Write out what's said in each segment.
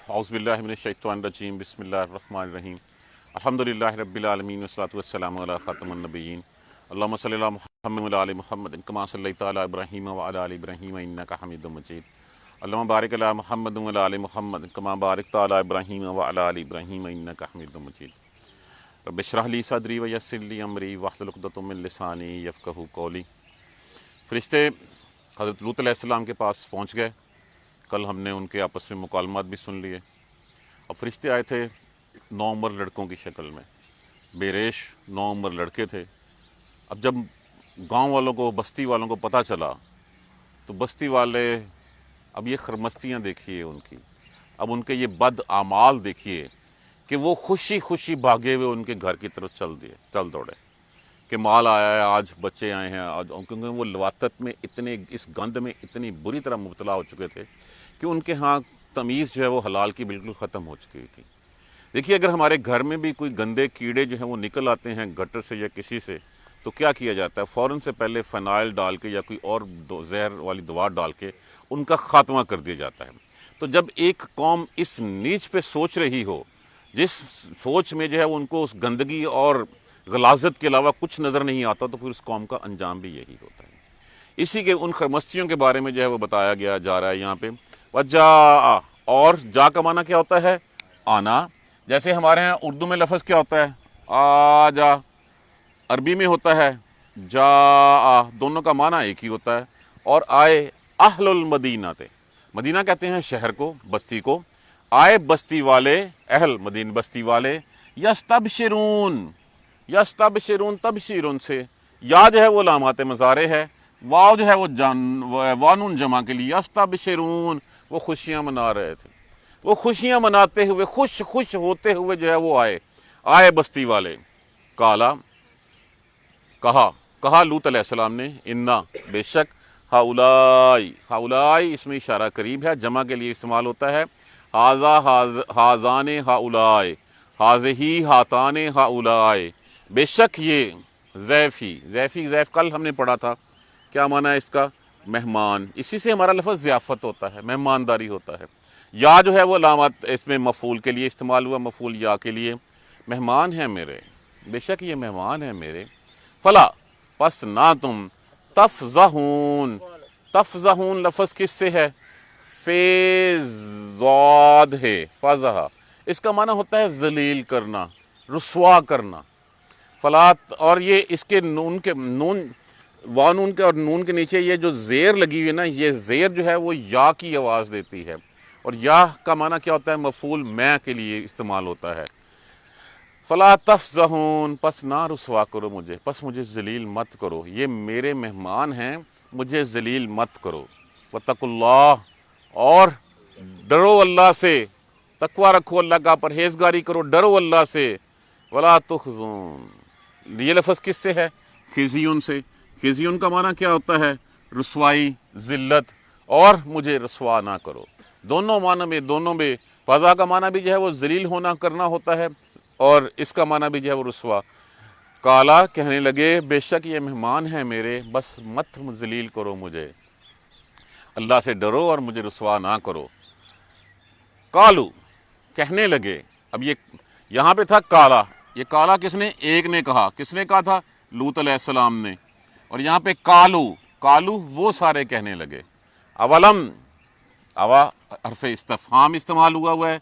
اعوذ باللہ من الشیطان الرجیم بسم اللہ الرحمن الرحیم الحمدللہ رب العالمین والصلاۃ والسلام علی خاتم النبیین اللہم صلی علی محمد وعلی آل محمد کما صلیت علی ابراہیم وعلی آل ابراہیم انک حمید مجید اللہم بارک علی محمد وعلی آل محمد کما بارکت علی ابراہیم وعلی آل ابراہیم انک حمید مجید رب اشرح لی صدری ویسر لی امری واحلل عقدۃ من لسانی یفقہوا قولی۔ فرشتے حضرت لوط علیہ السلام کے پاس پہنچ گئے۔ کل ہم نے ان کے آپس میں مکالمات بھی سن لیے۔ اب فرشتے آئے تھے 9 عمر لڑکوں کی شکل میں، بے ریش 9 عمر لڑکے تھے۔ اب جب گاؤں والوں کو، بستی والوں کو پتہ چلا تو بستی والے اب یہ خرمستیاں دیکھیے ان کی، اب ان کے یہ بد اعمال دیکھیے کہ وہ خوشی خوشی بھاگے ہوئے ان کے گھر کی طرف چل دوڑے کہ مال آیا ہے، آج بچے آئے ہیں آج، کیونکہ وہ لواطت میں اتنے، اس گند میں اتنی بری طرح مبتلا ہو چکے تھے کہ ان کے ہاں تمیز جو ہے وہ حلال کی بالکل ختم ہو چکی تھی۔ دیکھیے اگر ہمارے گھر میں بھی کوئی گندے کیڑے جو ہیں وہ نکل آتے ہیں گٹر سے یا کسی سے، تو کیا کیا جاتا ہے؟ فوراً سے پہلے فنائل ڈال کے یا کوئی اور زہر والی دوا ڈال کے ان کا خاتمہ کر دیا جاتا ہے۔ تو جب ایک قوم اس نیچ پہ سوچ رہی ہو، جس سوچ میں جو ہے ان کو اس گندگی اور غلاظت کے علاوہ کچھ نظر نہیں آتا، تو پھر اس قوم کا انجام بھی یہی ہوتا ہے۔ اسی کے ان خرمستیوں کے بارے میں جو ہے وہ بتایا گیا جا رہا ہے یہاں پہ۔ وَجَاءَ، اور جا کا معنی کیا ہوتا ہے؟ آنا۔ جیسے ہمارے ہاں اردو میں لفظ کیا ہوتا ہے؟ آجا، عربی میں ہوتا ہے جاء، دونوں کا معنی ایک ہی ہوتا ہے۔ اور آئے اہل المدینہ تھے، مدینہ کہتے ہیں شہر کو، بستی کو۔ آئے بستی والے، اہل مدینہ بستی والے، یستبشرون، یستبشرون تبشیرون سے، یا جو ہے وہ علامات مضارع ہے، واو جو ہے وہ وانون جمع کے لیے، یستبشرون، وہ خوشیاں منا رہے تھے، وہ خوشیاں مناتے ہوئے، خوش ہوتے ہوئے جو ہے وہ آئے بستی والے۔ کالا، کہا لوط علیہ السلام نے، انا، بے شک، ہاؤلائی اس میں اشارہ قریب ہے، جمع کے لیے استعمال ہوتا ہے۔ ہازان ہاؤلائی، ہازہی ہاتان ہاؤلائی، بے شک یہ ضیف کل ہم نے پڑھا تھا، کیا معنی ہے اس کا؟ مہمان۔ اسی سے ہمارا لفظ ضیافت ہوتا ہے، مہمانداری ہوتا ہے۔ یا جو ہے وہ علامت اس میں مفعول کے لیے استعمال ہوا، مفعول یا کے لیے، مہمان ہیں میرے، بے شک یہ مہمان ہیں میرے۔ فلا، پس نہ تم، تفضحون لفظ کس سے ہے؟ فیضاد ہے، فضح، اس کا معنی ہوتا ہے ذلیل کرنا، رسوا کرنا۔ فلات، اور یہ اس کے نون وانون کے اور نون کے نیچے یہ جو زیر لگی ہوئی ہے نا، یہ زیر جو ہے وہ یا کی آواز دیتی ہے، اور یا کا معنی کیا ہوتا ہے؟ مفعول میں کے لیے استعمال ہوتا ہے۔ فلا تفضحون، پس نہ رسوا کرو مجھے، پس مجھے ذلیل مت کرو، یہ میرے مہمان ہیں، مجھے ذلیل مت کرو۔ واتقوا اللہ، اور ڈرو اللہ سے، تقوی رکھو اللہ کا، پرہیزگاری کرو، ڈرو اللہ سے۔ ولا تخزون، یہ لفظ کس سے ہے؟ خزیون سے۔ خزیون کا معنی کیا ہوتا ہے؟ رسوائی، ذلت، اور مجھے رسوا نہ کرو۔ دونوں میں فضا کا معنی بھی جو ہے وہ ذلیل ہونا کرنا ہوتا ہے، اور اس کا معنی بھی جو ہے وہ رسوا۔ کالا، کہنے لگے، بے شک یہ مہمان ہیں میرے، بس مت ذلیل کرو مجھے، اللہ سے ڈرو اور مجھے رسوا نہ کرو۔ کالو، کہنے لگے، اب یہ یہاں پہ تھا کالا، یہ کالا کس نے؟ ایک نے کہا، کس نے کہا تھا؟ لوط علیہ السلام نے۔ اور یہاں پہ کالو وہ سارے کہنے لگے۔ اولم، اوا حرف استفہام استعمال ہوا ہے،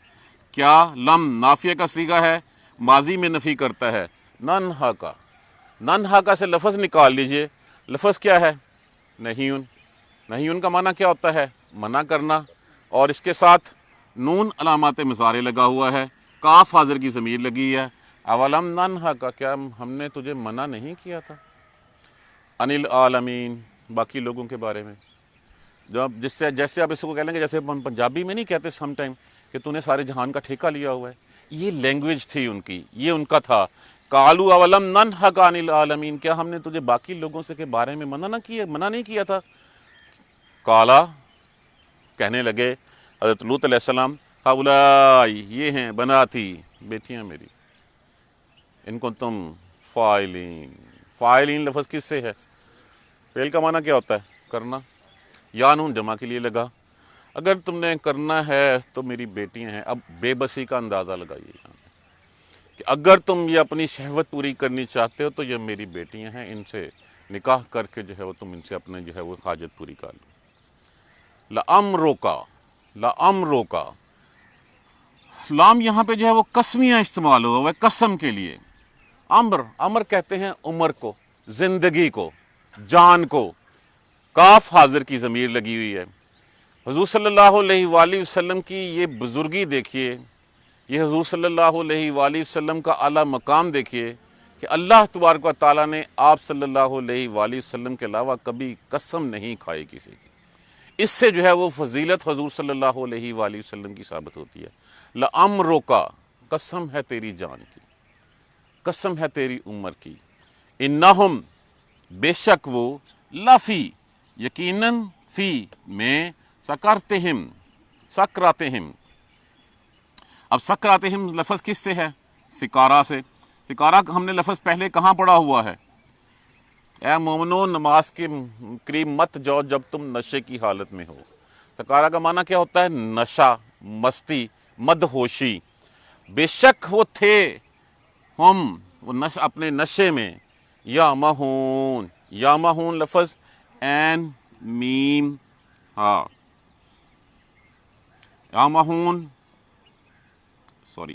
کیا؟ لم نافیہ کا صیغہ ہے، ماضی میں نفی کرتا ہے۔ ننہا کا سے لفظ نکال لیجئے، لفظ کیا ہے؟ نہیون کا معنی کیا ہوتا ہے؟ منع کرنا، اور اس کے ساتھ نون علامات مضارع لگا ہوا ہے، کاف حاضر کی ضمیر لگی ہے۔ اولم ننہا کا، کیا ہم نے تجھے منع نہیں کیا تھا؟ عن العالمین، باقی لوگوں کے بارے میں، جیسے آپ اس کو کہہ لیں گے، جیسے ہم پنجابی میں نہیں کہتے سم ٹائم کہ تو نے سارے جہان کا ٹھیکہ لیا ہوا ہے، یہ لینگویج تھی ان کی، یہ ان کا تھا۔ قالوا اولم ننہک عن العالمین، کیا ہم نے تجھے باقی لوگوں سے کے بارے میں منع نہیں کیا تھا؟ کالا، کہنے لگے حضرت لوط علیہ السلام، ہؤلائی، یہ ہیں بناتی، بیٹیاں میری، ان کو تم فاعلین لفظ کس سے ہے؟ فعل کا معنی کیا ہوتا ہے؟ کرنا، یا نون جمع کے لیے لگا۔ اگر تم نے کرنا ہے تو میری بیٹیاں ہیں. اب بے بسی کا اندازہ لگائیے یہاں کہ اگر تم یہ اپنی شہوت پوری کرنی چاہتے ہو تو یہ میری بیٹیاں ہیں, ان سے نکاح کر کے جو ہے وہ تم ان سے اپنے جو ہے وہ حاجت پوری کر لو. لَأَمْرُكَ لام یہاں پہ جو ہے وہ قسمیاں استعمال ہوا ہے قسم کے لیے. امر کہتے ہیں عمر کو, زندگی کو, جان کو. کاف حاضر کی ضمیر لگی ہوئی ہے. حضور صلی اللہ علیہ وآلہ وسلم کی یہ بزرگی دیکھیے, یہ حضور صلی اللہ علیہ وآلہ وسلم کا اعلیٰ مقام دیکھیے کہ اللہ تبارک و تعالیٰ نے آپ صلی اللہ علیہ وآلہ وسلم کے علاوہ کبھی قسم نہیں کھائی کسی کی. اس سے جو ہے وہ فضیلت حضور صلی اللہ علیہ وآلہ وسلم کی ثابت ہوتی ہے. لَأَمْرُكَ قسم ہے تیری جان کی, قسم ہے تیری عمر کی. اِنَّهُمْ بے شک وہ, لفی یقیناً, فی میں, سکراتہم. اب سکراتہم لفظ کس سے ہے؟ سکارہ سے. سکارہ ہم نے لفظ پہلے کہاں پڑھا ہوا ہے؟ اے مومنو نماز کے قریب مت جاؤ جب تم نشے کی حالت میں ہو. سکارہ کا معنی کیا ہوتا ہے؟ نشہ, مستی, مدہوشی. بے شک وہ تھے ہم وہ اپنے نشے میں, یامہون لفظ این میم ہاں, یامہون سوری,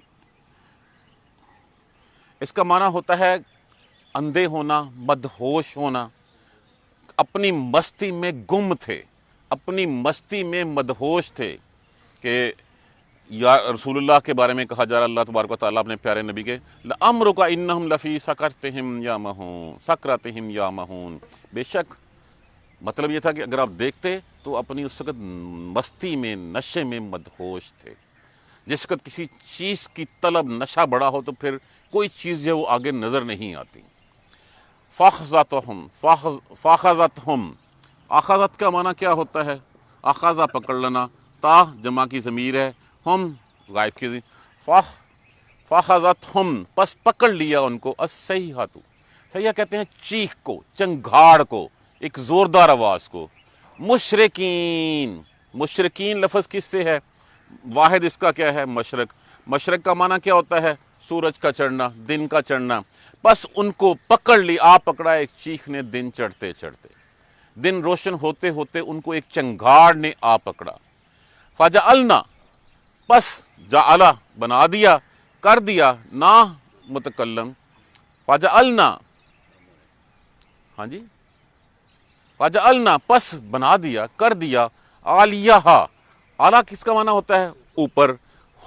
اس کا معنی ہوتا ہے اندھے ہونا, مدہوش ہونا. اپنی مستی میں گم تھے, اپنی مستی میں مدہوش تھے. کہ یا رسول اللہ کے بارے میں کہا جا رہا, اللہ تبارک و تعالیٰ اپنے پیارے نبی کے, لَأَمْرُكَ إِنَّهُمْ لَفِي سَكْرَتِهِمْ يَعْمَهُونَ. بے شک مطلب یہ تھا کہ اگر آپ دیکھتے تو اپنی اس وقت مستی میں, نشے میں مدہوش تھے. جس وقت کسی چیز کی طلب, نشہ بڑا ہو تو پھر کوئی چیز جو ہے وہ آگے نظر نہیں آتی. فاخذتہم, آخذت کا معنی کیا ہوتا ہے؟ آخذہ پکڑ لینا, تا جمع کی ضمیر ہے, ہم غائب کی ضمیر. فاخذتہم پس پکڑ لیا ان کو, الصیحۃ, صیحہ کہتے ہیں چیخ کو, چنگھاڑ کو, ایک زوردار آواز کو. مشرکین لفظ کس سے ہے؟ واحد اس کا کیا ہے؟ مشرق. مشرق کا معنی کیا ہوتا ہے؟ سورج کا چڑھنا, دن کا چڑھنا. بس ان کو پکڑ لی, آپ پکڑا ایک چیخ نے, دن چڑھتے چڑھتے, دن روشن ہوتے ہوتے ان کو ایک چنگھاڑ نے آ پکڑا. فجعلنا پس جعلا بنا دیا, کر دیا, نا متکلم. فجعلنا ہاں جی, فجعلنا پس بنا دیا, کر دیا, عالیہا, اعلیٰ کس کا معنی ہوتا ہے؟ اوپر.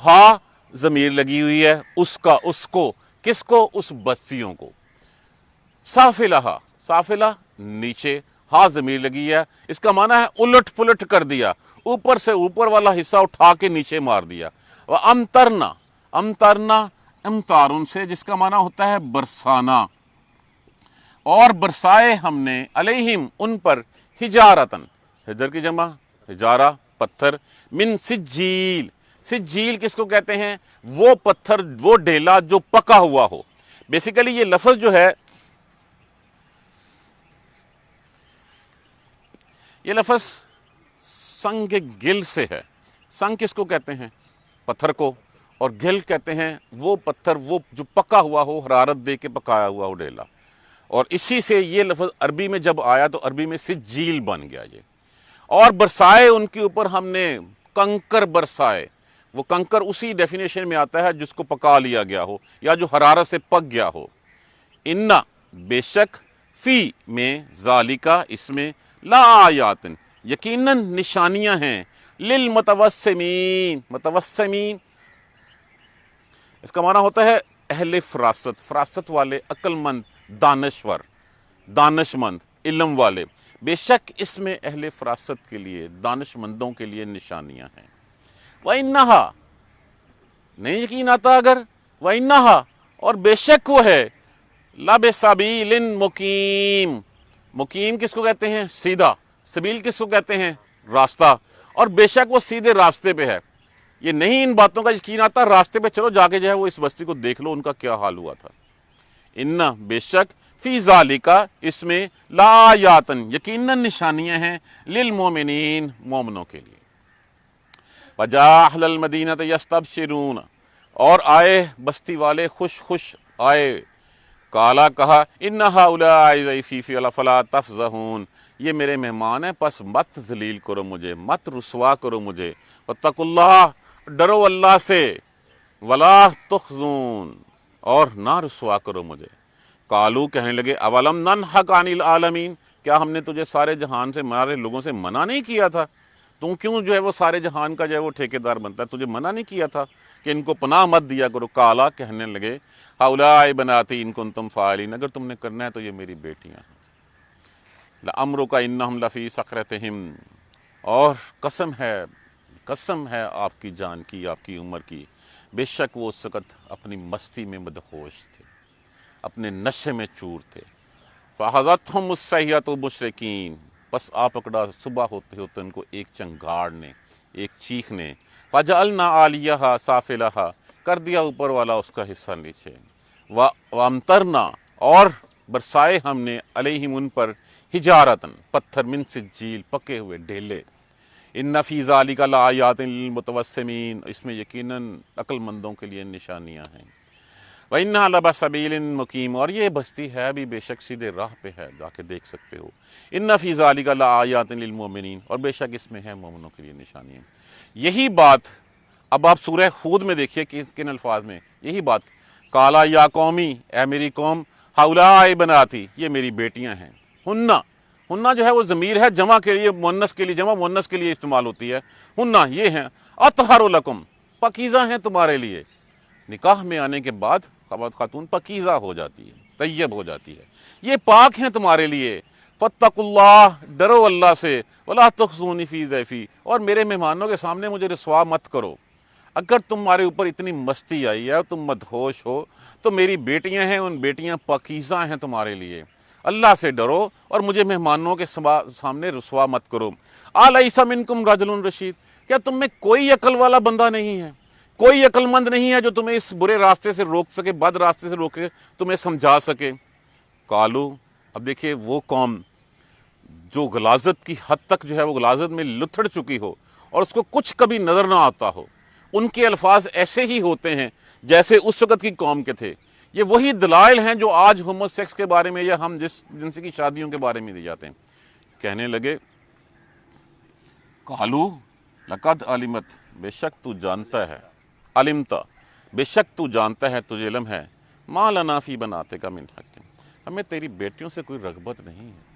ہا ضمیر لگی ہوئی ہے, اس کا, اس کو, کس کو؟ اس بستیوں کو. سافلہا, سافلہ نیچے, ہا ضمیر لگی ہے, اس کا معنی ہے الٹ پلٹ کر دیا, اوپر سے اوپر والا حصہ اٹھا کے نیچے مار دیا. وَأَمْطَرْنَا, امطرنا امطارن سے, جس کا معنی ہوتا ہے برسانا, اور برسائے ہم نے, علیہم ان پر, حجارتن, حجر کی جمع حجارہ پتھر, من سجیل, سجیل کس کو کہتے ہیں؟ وہ پتھر, وہ ڈھیلا جو پکا ہوا ہو. بیسیکلی یہ لفظ جو ہے, یہ لفظ سنگ گل سے ہے. سنگ کس کو کہتے ہیں؟ پتھر کو. اور گل کہتے ہیں وہ پتھر وہ جو پکا ہوا ہو, حرارت دے کے پکایا ہوا ہو ڈھیلا. اور اسی سے یہ لفظ عربی میں جب آیا تو عربی میں سجیل بن گیا یہ. اور برسائے ان کے اوپر ہم نے, کنکر برسائے. وہ کنکر اسی ڈیفینیشن میں آتا ہے جس کو پکا لیا گیا ہو یا جو حرارت سے پک گیا ہو. انا بے شک, فی میں, ذالکا اس میں, لا آیاتن یقیناً نشانیاں ہیں, للمتوسمین, متوسمین اس کا معنی ہوتا ہے اہل فراست, فراست والے, عقل مند, دانشور, دانش مند, علم والے. بے شک اس میں اہل فراست کے لیے, دانش مندوں کے لیے نشانیاں ہیں. وَإِنَّهَا نہیں یقین آتا اگر, وَإِنَّهَا اور بے شک وہ ہے, لَبِسَبِيلٍ مقیم, مقیم کس کو کہتے ہیں؟ سیدھا. سبیل کس کو کہتے ہیں؟ راستہ. اور بے شک وہ سیدھے راستے پہ ہے. یہ نہیں ان باتوں کا یقین آتا, راستے پہ چلو جا کے جو ہے وہ اس بستی کو دیکھ لو ان کا کیا حال ہوا تھا. انا بے شک, فی ذالکا اس میں, لا آیاتن یقیناً نشانیاں ہیں, للمومنین مومنوں کے لیے. وجاء اہل المدینہ یستبشرون، اور آئے بستی والے خوش خوش آئے، کالا کہا ان ہؤلاء ضیفی فلا تفضحون، یہ میرے مہمان ہیں پس مت ذلیل کرو مجھے، مت رسوا کرو مجھے، واتقوا اللہ، ڈرو اللہ سے، ولا تخزون، اور نہ رسوا کرو مجھے۔ قالو، کہنے لگے اولم ننہک عن العالمین، کیا ہم نے تجھے سارے جہان سے، ہمارے لوگوں سے منع نہیں کیا تھا؟ تم کیوں جو ہے وہ سارے جہان کا جو ہے وہ ٹھیکیدار بنتا ہے؟ تجھے منع نہیں کیا تھا کہ ان کو پناہ مت دیا کرو؟ کالا، کہنے لگے ہؤلاء بناتی ان کنتم فاعلین، اگر تم نے کرنا ہے تو یہ میری بیٹیاں ہیں۔ لعمرک انہم لفی سکرتہم، اور قسم ہے آپ کی جان کی، آپ کی عمر کی، بے شک وہ اس وقت اپنی مستی میں مدہوش تھے، اپنے نشے میں چور تھے۔ فَأَخَذَتْهُمُ الصَّيْحَةُ مُشْرِقِينَ، بس آ پکڑا صبح ہوتے ہوتے ان کو ایک چنگاڑ نے، ایک چیخ نے، فَجَعَلْنَا عَالِيَهَا سَافِلَهَا، کر دیا اوپر والا اس کا حصہ نیچے، وَأَمْطَرْنَا، اور برسائے ہم نے، علیہم ان پر، حجارتن، پتھر، من سجیل، پکے ہوئے ڈھیلے، ان فی ذالک لآیات للمتوسمین، اس میں یقیناً عقل مندوں کے لیے نشانیاں ہیں۔ وَإِنَّهَا لَبِسَبِیلٍ مُقِیم، اور یہ بستی ہے بھی بے شک سیدھے راہ پہ ہے، جا کے دیکھ سکتے ہو۔ ان فی ذالک لآیات للمؤمنین، اور بے شک اس میں ہے مومنوں کے لیے نشانیاں۔ یہی بات اب آپ سورہ ہود میں دیکھیے کن الفاظ میں، یہی بات، کالا یا قومی، اے میری قوم، ہؤلاء بناتی، یہ میری بیٹیاں ہیں، ہنہ جو ہے وہ ضمیر ہے جمع کے لیے، مؤنث کے لیے، جمع مؤنث کے لیے استعمال ہوتی ہے، ہنہ یہ ہیں، اطہر لکم، پاکیزہ ہیں تمہارے لیے۔ نکاح میں آنے کے بعد خاتون پاکیزہ ہو جاتی ہے، طیب ہو جاتی ہے، یہ پاک ہیں تمہارے لیے۔ فاتقوا اللہ، ڈرو اللہ سے، ولا تخزونی فی ضیفی، اور میرے مہمانوں کے سامنے مجھے رسوا مت کرو۔ اگر تمہارے اوپر اتنی مستی آئی ہے، تم مدہوش ہو، تو میری بیٹیاں ہیں، ان بیٹیاں پاکیزہ ہیں تمہارے لیے۔ اللہ سے ڈرو اور مجھے مہمانوں کے سامنے رسوا مت کرو۔ الیس منکم رجل رشید، کیا تم میں کوئی عقل والا بندہ نہیں ہے، کوئی عقل مند نہیں ہے جو تمہیں اس برے راستے سے روک سکے، بد راستے سے روکے، تمہیں سمجھا سکے؟ قالو، اب دیکھیے وہ قوم جو غلاظت کی حد تک جو ہے وہ غلاظت میں لتھڑ چکی ہو اور اس کو کچھ کبھی نظر نہ آتا ہو، ان کے الفاظ ایسے ہی ہوتے ہیں جیسے اس وقت کی قوم کے تھے۔ یہ وہی دلائل ہیں جو آج ہومو سیکس کے بارے میں یا ہم جنس کی شادیوں کے بارے میں دی جاتے ہیں۔ کہنے لگے قالو لقد علمت، بے شک تو جانتا ہے، علمتا، بے شک تو جانتا ہے، تجھے علم ہے، ما لنا فی بناتک من حق، ہمیں تیری بیٹیوں سے کوئی رغبت نہیں ہے۔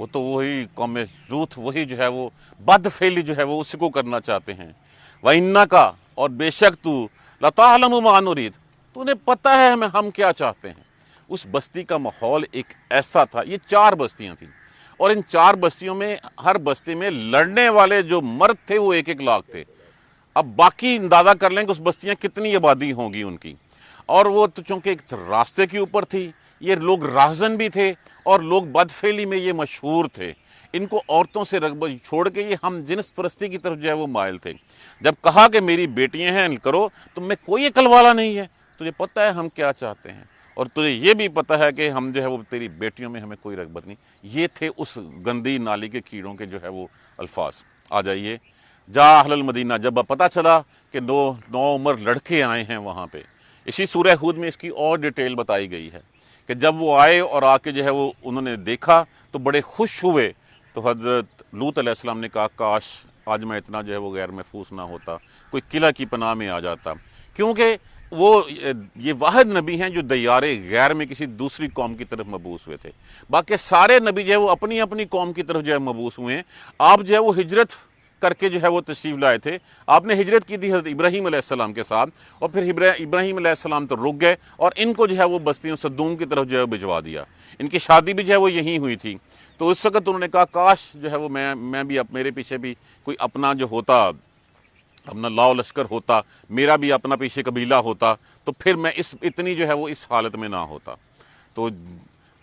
وہ تو وہی قوم لوط، وہی جو ہے وہ بد فعلی جو ہے وہ اسی کو کرنا چاہتے ہیں۔ وَإِنَّكَ، اور بے شک تو، لَتَعْلَمُ مَا نُرِيدُ، تو نے پتہ ہے ہم کیا چاہتے ہیں۔ اس بستی کا ماحول ایک ایسا تھا، یہ 4 بستیاں تھیں، اور ان 4 بستیوں میں ہر بستی میں لڑنے والے جو مرد تھے وہ 1-1 لاکھ تھے۔ اب باقی اندازہ کر لیں کہ اس بستیاں کتنی آبادی ہوں گی ان کی، اور وہ تو چونکہ ایک راستے کے اوپر تھی، یہ لوگ راہزن بھی تھے اور لوگ بدفعلی میں یہ مشہور تھے، ان کو عورتوں سے رغبت چھوڑ کے یہ ہم جنس پرستی کی طرف جو ہے وہ مائل تھے۔ جب کہا کہ میری بیٹیاں ہیں کرو، تم میں کوئی عقل والا نہیں ہے، تجھے پتہ ہے ہم کیا چاہتے ہیں، اور تجھے یہ بھی پتہ ہے کہ ہم جو ہے وہ تیری بیٹیوں میں ہمیں کوئی رغبت نہیں۔ یہ تھے اس گندی نالی کے کیڑوں کے جو ہے وہ الفاظ۔ آ جائیے، جا اہل المدینہ، جب پتہ چلا کہ 9 عمر لڑکے آئے ہیں وہاں پہ، اسی سورہ ہود میں اس کی اور ڈیٹیل بتائی گئی ہے کہ جب وہ آئے اور آ کے جو ہے وہ انہوں نے دیکھا تو بڑے خوش ہوئے، تو حضرت لوط علیہ السلام نے کہا کاش آج میں اتنا جو ہے وہ غیر محفوظ نہ ہوتا، کوئی قلعہ کی پناہ میں آ جاتا، کیونکہ وہ یہ واحد نبی ہیں جو دیار غیر میں کسی دوسری قوم کی طرف مبعوث ہوئے تھے۔ باقی سارے نبی جو ہے وہ اپنی اپنی قوم کی طرف جو ہے مبعوث ہوئے ہیں۔ آپ جو ہے وہ ہجرت کر کے جو ہے وہ تشریف لائے تھے، آپ نے ہجرت کی تھی حضرت ابراہیم علیہ السلام کے ساتھ، اور پھر ابراہیم علیہ السلام تو رک گئے اور ان کو جو ہے وہ بستیوں صدوم کی طرف جو ہے بھجوا دیا۔ ان کی شادی بھی جو ہے وہ یہیں ہوئی تھی، تو اس وقت انہوں نے کہا کاش جو ہے وہ میں بھی میرے پیچھے بھی کوئی اپنا جو ہوتا، اپنا لاؤ لشکر ہوتا، میرا بھی اپنا پیچھے قبیلہ ہوتا، تو پھر میں اتنی جو ہے وہ اس حالت میں نہ ہوتا۔ تو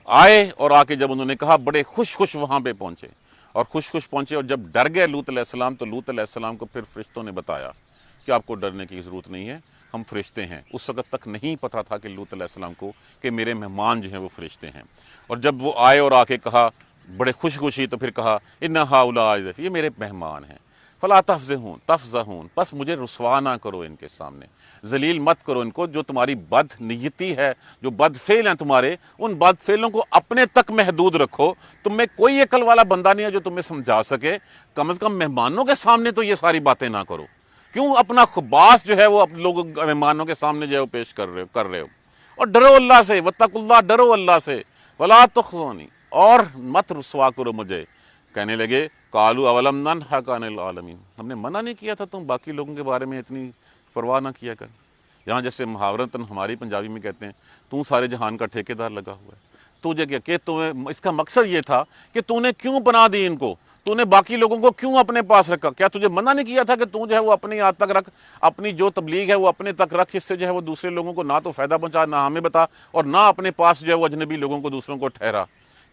آئے اور آ کے جب انہوں نے کہا، بڑے خوش وہاں پہ پہنچے، اور خوش پہنچے، اور جب ڈر گئے لوط علیہ السلام، تو لوط علیہ السلام کو پھر فرشتوں نے بتایا کہ آپ کو ڈرنے کی ضرورت نہیں ہے، ہم فرشتے ہیں۔ اس وقت تک نہیں پتہ تھا کہ لوط علیہ السلام کو کہ میرے مہمان جو ہیں وہ فرشتے ہیں۔ اور جب وہ آئے اور آ کے کہا بڑے خوشی، تو پھر کہا ان ہؤلاء ضیفی، یہ میرے مہمان ہیں، فلا تفضحون بس مجھے رسوا نہ کرو ان کے سامنے، ذلیل مت کرو ان کو. جو تمہاری بد نیتی ہے، جو بد فعل ہیں تمہارے، ان بد فعلوں کو اپنے تک محدود رکھو. تم میں کوئی عقل والا بندہ نہیں ہے جو تمہیں سمجھا سکے. کم از کم مہمانوں کے سامنے تو یہ ساری باتیں نہ کرو. کیوں اپنا خباث جو ہے وہ لوگوں مہمانوں کے سامنے جو ہے وہ پیش کر رہے ہو. اور ڈرو اللہ سے، واتقوا اللہ، ڈرو اللہ سے، ولا تخزونی، اور مت رسوا کرو مجھے. کہنے لگے قالوا اولم ننہک عن العالمین، ہم نے منع نہیں کیا تھا تم باقی لوگوں کے بارے میں اتنی پرواہ نہ کیا کر. یہاں جیسے محاورتاً ہماری پنجابی میں کہتے ہیں تو سارے جہان کا ٹھیکیدار لگا ہوا ہے. تجھے کیا کہ تمہیں اس کا مقصد یہ تھا کہ تو نے کیوں بنا دی ان کو، تو نے باقی لوگوں کو کیوں اپنے پاس رکھا؟ کیا تجھے منع نہیں کیا تھا کہ تو جو ہے وہ اپنی یاد تک رکھ، اپنی جو تبلیغ ہے وہ اپنے تک رکھ، اس سے جو ہے وہ دوسرے لوگوں کو نہ تو فائدہ پہنچا، نہ ہمیں بتا، اور نہ اپنے پاس جو ہے وہ اجنبی لوگوں کو دوسروں کو ٹھہرا.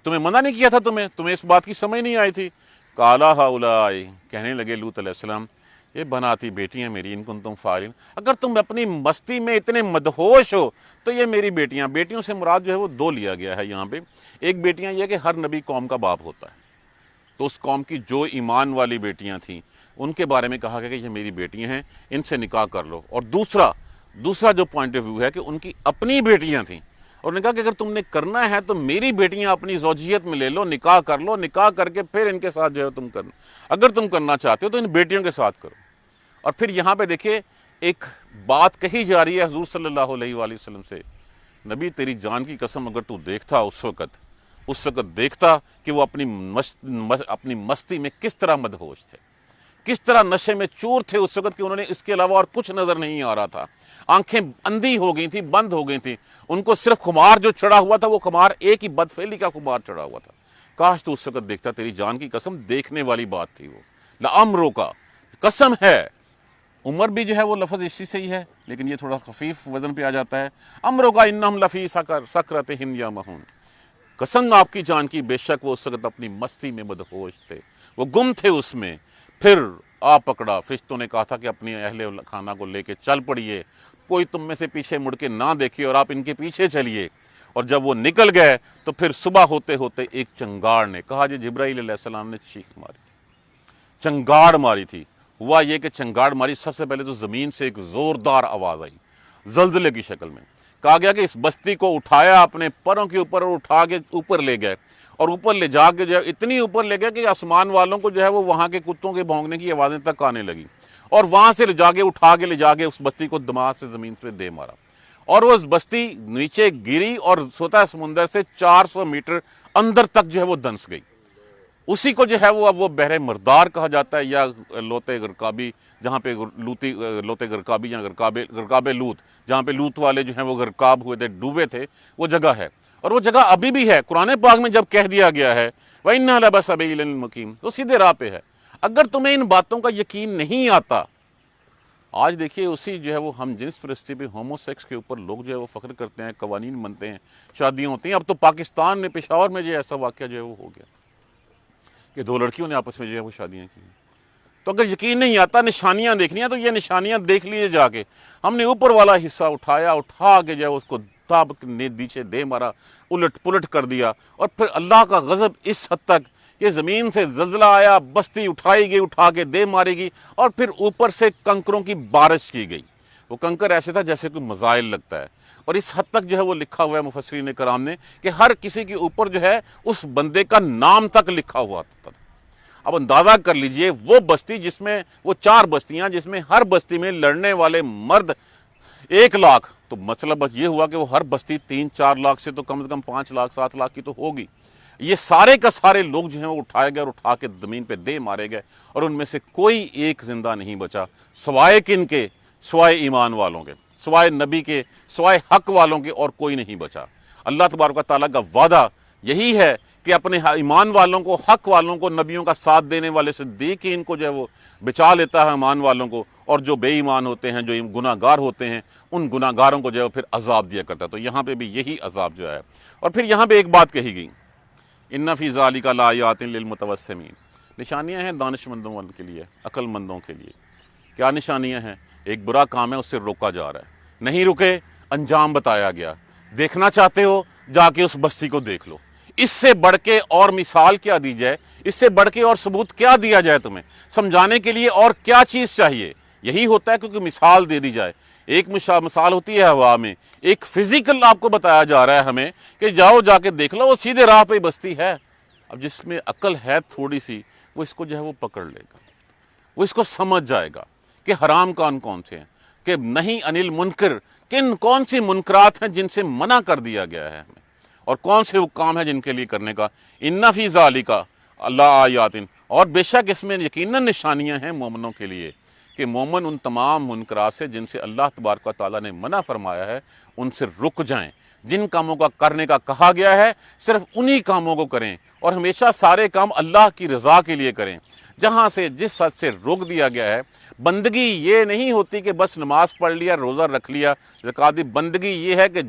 تمہیں منع نہیں کیا تھا، تمہیں اس بات کی سمجھ نہیں آئی تھی. قال ہؤلاء، کہنے لگے لوط علیہ السلام، یہ بناتی بیٹیاں میری، ان کنتم فاعلین، اگر تم اپنی مستی میں اتنے مدہوش ہو تو یہ میری بیٹیاں. بیٹیوں سے مراد جو ہے وہ دو لیا گیا ہے یہاں پہ. ایک بیٹیاں یہ کہ ہر نبی قوم کا باپ ہوتا ہے، تو اس قوم کی جو ایمان والی بیٹیاں تھیں ان کے بارے میں کہا گیا کہ یہ میری بیٹیاں ہیں، ان سے نکاح کر لو. اور دوسرا جو پوائنٹ آف ویو ہے کہ ان کی اپنی بیٹیاں تھیں، اور نے کہا کہ اگر تم نے کرنا ہے تو میری بیٹیاں اپنی زوجیت میں لے لو، نکاح کر لو، نکاح کر کے پھر ان کے ساتھ جو ہے تم کرنا، اگر تم کرنا چاہتے ہو تو ان بیٹیوں کے ساتھ کرو. اور پھر یہاں پہ دیکھیے ایک بات کہی جا رہی ہے حضور صلی اللہ علیہ وآلہ وسلم سے، نبی تیری جان کی قسم اگر تو دیکھتا اس وقت دیکھتا کہ وہ اپنی مستی میں کس طرح مدہوش تھے، کس طرح نشے میں چور تھے اس وقت کہ انہوں نے اس کے علاوہ اور کچھ نظر نہیں آ رہا تھا. آنکھیں اندھی ہو گئی تھیں، بند ہو گئی تھیں. ان کو صرف خمار جو چڑھا ہوا تھا وہ خمار ایک ہی بدفعلی کا خمار چڑھا ہوا تھا. کاش تو اس وقت دیکھتا، تیری جان کی قسم دیکھنے والی بات تھی وہ. لعمرک، قسم ہے. عمر بھی جو ہے وہ لفظ اسی سے ہی ہے لیکن یہ تھوڑا خفیف وزن پہ آ جاتا ہے. امرک انہم لفی سکرتہم یعمہون، قسم آپ کی جان کی، بے شک وہ اس وقت اپنی مستی میں مدہوش تھے، وہ گم تھے اس میں. پھر آ پکڑا، فرشتوں نے کہا تھا کہ اپنی اہل خانہ کو لے کے چل پڑیے، کوئی تم میں سے پیچھے مڑ کے نہ دیکھے اور آپ ان کے پیچھے چلیے. اور جب وہ نکل گئے تو پھر صبح ہوتے ہوتے ایک چنگاڑ نے، کہا جی جبرائیل علیہ السلام نے چیخ ماری تھی، چنگاڑ ماری تھی. ہوا یہ کہ چنگاڑ ماری، سب سے پہلے تو زمین سے ایک زوردار آواز آئی زلزلے کی شکل میں. کہا گیا کہ اس بستی کو اٹھایا اپنے پروں کے اوپر اور اٹھا کے اوپر لے گئے، اور اوپر لے جا کے جو ہے اتنی اوپر لے گئے کہ آسمان والوں کو جو ہے وہ وہاں کے کتوں کے بھونکنے کی آوازیں تک آنے لگی. اور وہاں سے اٹھا کے لے جا کے اس بستی کو دماغ سے زمین پہ دے مارا، اور وہ اس بستی نیچے گری اور سوتا سمندر سے 400 میٹر اندر تک جو ہے وہ دنس گئی. اسی کو جو ہے وہ اب وہ بحر مردار کہا جاتا ہے، یا لوت غرقابی، جہاں پہ لوت غرقابی یا غرقاب لوط، جہاں پہ لوط والے جو ہیں وہ غرقاب ہوئے تھے، ڈوبے تھے، وہ جگہ ہے. اور وہ جگہ ابھی بھی ہے. قرآن پاک میں جب کہہ دیا گیا ہے وَإِنَّا لَبَسَبِيلٍ الْمُقِيمٍ، تو سیدھے راہ پہ ہے. اگر تمہیں ان باتوں کا یقین نہیں آتا، آج دیکھیے اسی جو ہے وہ ہم جنس پرستی پہ، ہومو سیکس کے اوپر لوگ جو ہے وہ فخر کرتے ہیں، قوانین بنتے ہیں، شادیاں ہوتی ہیں. اب تو پاکستان میں پشاور میں جو ایسا واقعہ جو ہے وہ ہو گیا کہ 2 لڑکیوں نے آپس میں جو ہے وہ شادیاں کی. تو اگر یقین نہیں آتا، نشانیاں دیکھنی ہیں تو یہ نشانیاں دیکھ لیجیے جا کے. ہم نے اوپر والا حصہ اٹھا کے جو ہے اس کو تاب نیچے دے مارا، الٹ پلٹ کر دیا. اور پھر اللہ کا غضب اس حد تک کہ زمین سے زلزلہ آیا، بستی اٹھائی گئی، اٹھا کے دے ماری گئی، اور پھر اوپر سے کنکروں کی بارش کی گئی. وہ کنکر ایسے تھا جیسے کوئی مزائل لگتا ہے. اور اس حد تک جو ہے وہ لکھا ہوا ہے مفسرین کرام نے کہ ہر کسی کے اوپر جو ہے اس بندے کا نام تک لکھا ہوا تھا. اب اندازہ کر لیجئے وہ بستی جس میں وہ 4 بستیاں، جس میں ہر بستی میں لڑنے والے مرد 1 لاکھ، تو مطلب بس یہ ہوا کہ وہ ہر بستی 3-4 لاکھ سے تو کم از کم 5 لاکھ 7 لاکھ کی تو ہوگی. یہ سارے کا سارے لوگ جو ہیں وہ اٹھائے گئے اور اٹھا کے زمین پہ دے مارے گئے، اور ان میں سے کوئی ایک زندہ نہیں بچا، سوائے کن کے؟ سوائے ایمان والوں کے، سوائے نبی کے، سوائے حق والوں کے، اور کوئی نہیں بچا. اللہ تبارک و تعالیٰ کا وعدہ یہی ہے کہ اپنے ایمان والوں کو، حق والوں کو، نبیوں کا ساتھ دینے والے صدیق ان کو جو ہے وہ بچا لیتا ہے ایمان والوں کو، اور جو بے ایمان ہوتے ہیں، جو گناہ گار ہوتے ہیں، ان گناہ گاروں کو جو ہے پھر عذاب دیا کرتا ہے. تو یہاں پہ بھی یہی عذاب جو ہے. اور پھر یہاں پہ ایک بات کہی گئی، ان فی ذالک لآیات للمتوسمین، نشانیاں ہیں دانش مندوں کے لیے، عقل مندوں کے لیے. کیا نشانیاں ہیں؟ ایک برا کام ہے، اس سے روکا جا رہا ہے، نہیں رکے، انجام بتایا گیا. دیکھنا چاہتے ہو جا کے اس بستی کو دیکھ لو، اس سے بڑھ کے اور مثال کیا دی جائے، اس سے بڑھ کے اور ثبوت کیا دیا جائے تمہیں؟ سمجھانے کے لیے اور کیا چیز چاہیے؟ یہی ہوتا ہے کیونکہ مثال دے دی جائے۔ ایک مثال ہوتی ہے ہوا میں، ایک فزیکل آپ کو بتایا جا رہا ہے ہمیں کہ جاؤ جا کے دیکھ لو، وہ سیدھے راہ پہ بستی ہے۔ اب جس میں عقل ہے تھوڑی سی، وہ اس کو جو ہے وہ پکڑ لے گا، وہ اس کو سمجھ جائے گا کہ حرام کون سے ہیں، کہ نہیں انل منکر، کون سی منکرات ہیں جن سے منع کر دیا گیا ہے ہمیں، اور کون سے وہ کام ہیں جن کے لیے کرنے کا۔ ان فی ذالک اللہ آیات، اور بے شک اس میں یقیناً نشانیاں ہیں مومنوں کے لیے، کہ مومن ان تمام منکرات سے جن سے اللہ تبارک و تعالیٰ نے منع فرمایا ہے ان سے رک جائیں۔ جن کاموں کا کرنے کا کہا گیا ہے صرف انہی کاموں کو کریں، اور ہمیشہ سارے کام اللہ کی رضا کے لیے کریں۔ جہاں سے جس حد سے روک دیا گیا ہے، بندگی یہ نہیں ہوتی کہ بس نماز پڑھ لیا، روزہ رکھ لیا، زکوٰۃ دی۔ بندگی یہ ہے کہ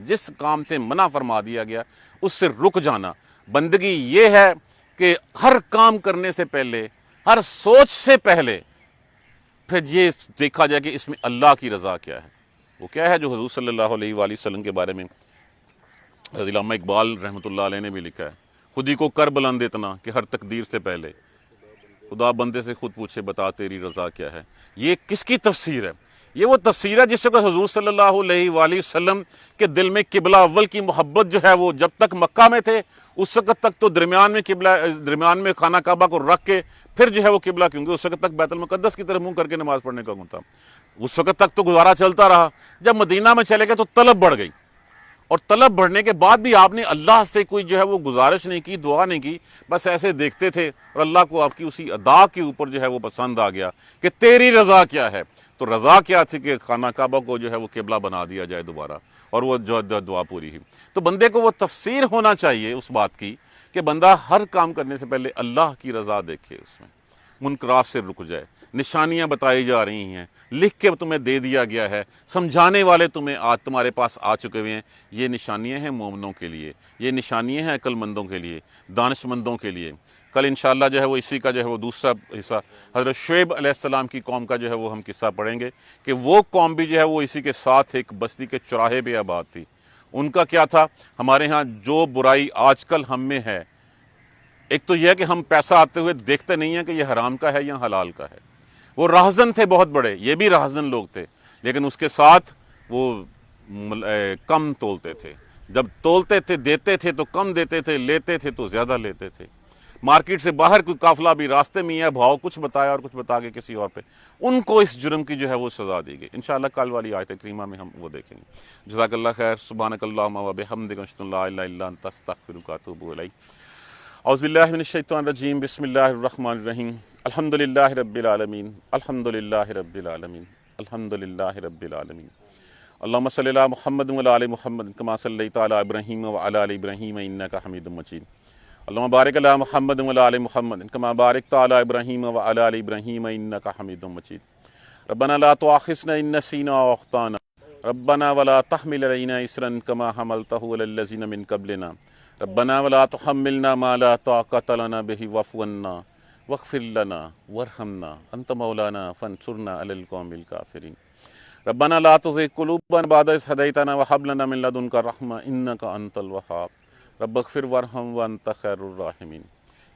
جس کام سے منع فرما دیا گیا اس سے رک جانا۔ بندگی یہ ہے کہ ہر کام کرنے سے پہلے، ہر سوچ سے پہلے پھر یہ دیکھا جائے کہ اس میں اللہ کی رضا کیا ہے۔ وہ کیا ہے جو حضور صلی اللہ علیہ وآلہ وسلم کے بارے میں علامہ اقبال رحمۃ اللہ علیہ نے بھی لکھا ہے، خود ہی کو کر بلند اتنا کہ ہر تقدیر سے پہلے خدا بندے سے خود پوچھے بتا تیری رضا کیا ہے۔ یہ کس کی تفسیر ہے؟ یہ وہ تفسیر ہے جس سے حضور صلی اللہ علیہ وآلہ وسلم کے دل میں قبلہ اول کی محبت جو ہے وہ جب تک مکہ میں تھے اس وقت تک تو درمیان میں خانہ کعبہ کو رکھ کے پھر جو ہے وہ قبلہ، کیونکہ اس وقت تک بیت المقدس کی طرف منہ کر کے نماز پڑھنے کا تھا، اس وقت تک تو گزارا چلتا رہا۔ جب مدینہ میں چلے گئے تو طلب بڑھ گئی، اور طلب بڑھنے کے بعد بھی آپ نے اللہ سے کوئی جو ہے وہ گزارش نہیں کی، دعا نہیں کی، بس ایسے دیکھتے تھے، اور اللہ کو آپ کی اسی ادا کے اوپر جو ہے وہ پسند آ گیا کہ تیری رضا کیا ہے۔ تو رضا کیا تھی کہ خانہ کعبہ کو جو ہے وہ قبلہ بنا دیا جائے دوبارہ، اور وہ جو دعا پوری ہوئی۔ تو بندے کو وہ تفسیر ہونا چاہیے اس بات کی کہ بندہ ہر کام کرنے سے پہلے اللہ کی رضا دیکھے، اس میں منکرات سے رک جائے۔ نشانیاں بتائی جا رہی ہیں، لکھ کے تمہیں دے دیا گیا ہے، سمجھانے والے تمہارے پاس آ چکے ہوئے ہیں۔ یہ نشانیاں ہیں مومنوں کے لیے، یہ نشانیاں ہیں عقل مندوں کے لیے، دانش مندوں کے لیے۔ کل انشاءاللہ جو ہے وہ اسی کا جو ہے وہ دوسرا حصہ حضرت شعیب علیہ السلام کی قوم کا جو ہے وہ ہم قصہ پڑھیں گے کہ وہ قوم بھی جو ہے وہ اسی کے ساتھ ایک بستی کے چوراہے پہ آباد تھی۔ ان کا کیا تھا؟ ہمارے ہاں جو برائی آج کل ہم میں ہے، ایک تو یہ ہے کہ ہم پیسہ آتے ہوئے دیکھتے نہیں ہیں کہ یہ حرام کا ہے یا حلال کا ہے۔ وہ راہزن تھے بہت بڑے، یہ بھی راہزن لوگ تھے، لیکن اس کے ساتھ وہ کم تولتے تھے۔ جب تولتے تھے، دیتے تھے تو کم دیتے تھے، لیتے تھے تو زیادہ لیتے تھے۔ مارکیٹ سے باہر کوئی قافلہ بھی راستے میں ہے، بھاؤ کچھ بتایا اور کچھ بتا کے کسی اور پہ، ان کو اس جرم کی جو ہے وہ سزا دی گئی۔ انشاءاللہ کل والی آیت کریمہ میں ہم وہ دیکھیں گے۔ جزاک اللہ خیر۔ سبحانک اللہم و بحمدک، اشہد ان لا الہ الا انت، استغفرک و اتوب الیک۔ اعوذ باللہ من الشیطان الرجیم، بسم اللہ الرحمن الرحیم۔ الحمدللہ رب العالمین، الحمدللہ رب العالمین، الحمدللہ رب العالمین۔ اللہم صلی علی محمد و علی آل محمد کما صلیت علی ابراہیم و علی آل ابراہیم انک حمید مجید۔ اللہم بارک علی محمد و علی آل محمد کما بارکت علی ابراہیم و علی آل ابراہیم انک حمید مجید۔ ربنا لا تؤاخذنا ان نسینا او اخطانا، ربنا ولا تحمل علینا اصرا کما حملتہ علی الذین من قبلنا، ربنا ولا تحملنا ما لا طاقة لنا به واعف عنا واغفر لنا وارحمنا انت مولانا فانصرنا على القوم الكافرين۔ ربنا لا تزغ قلوبنا بعد إذ هديتنا وهب لنا من لدنك رحمة إنك أنت الوهاب، رب اغفر وارحم وأنت خير الراحمين۔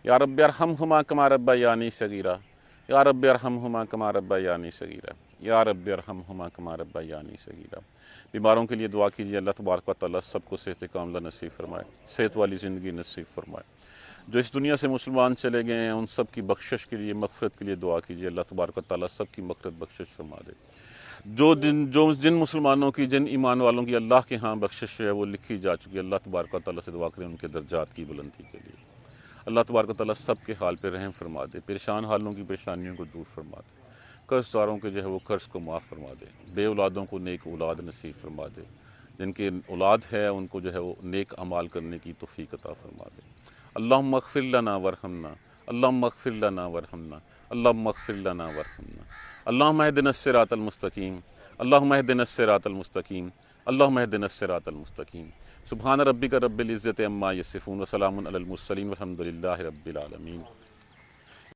یا رب ارحمهما كما ربياني صغيرا، یا رب ارحمهما كما ربياني صغيرا، یا رب ارحمهما كما ربياني صغيرا۔ بیماروں کے لیے دعا کیجیے، اللہ تبارک و تعالیٰ سب کو صحت کاملہ نصیب فرمائے، صحت والی زندگی نصیب فرمائے۔ جو اس دنیا سے مسلمان چلے گئے ہیں ان سب کی بخشش کے لیے، مغفرت کے لیے دعا کیجیے، اللہ تبارک و تعالیٰ سب کی مغفرت بخشش فرما دے۔ جن مسلمانوں کی، جن ایمان والوں کی اللہ کے ہاں بخشش ہے وہ لکھی جا چکی ہے، اللہ تبارک و تعالیٰ سے دعا کریں ان کے درجات کی بلندی کے لیے۔ اللہ تبارک و تعالیٰ سب کے حال پہ رحم فرما دے، پریشان حالوں کی پریشانیوں کو دور فرما دے، قرض داروں کے جو ہے وہ قرض کو معاف فرما دے، بے اولادوں کو نیک اولاد نصیب فرما دے، جن کی اولاد ہے ان کو جو ہے وہ نیک اعمال کرنے کی توفیق عطا فرما دے۔ اللہم اغفر لنا وارحمنا، اللہم اغفر لنا وارحمنا، اللہم اغفر لنا وارحمنا، اللہم اہدنا الصراط المستقیم، اللہم اہدنا الصراط المستقیم، اللہم اہدنا الصراط المستقیم۔ سبحان ربک رب العزت عما یصفون وسلام علی المرسلین والحمد للہ رب العالمین۔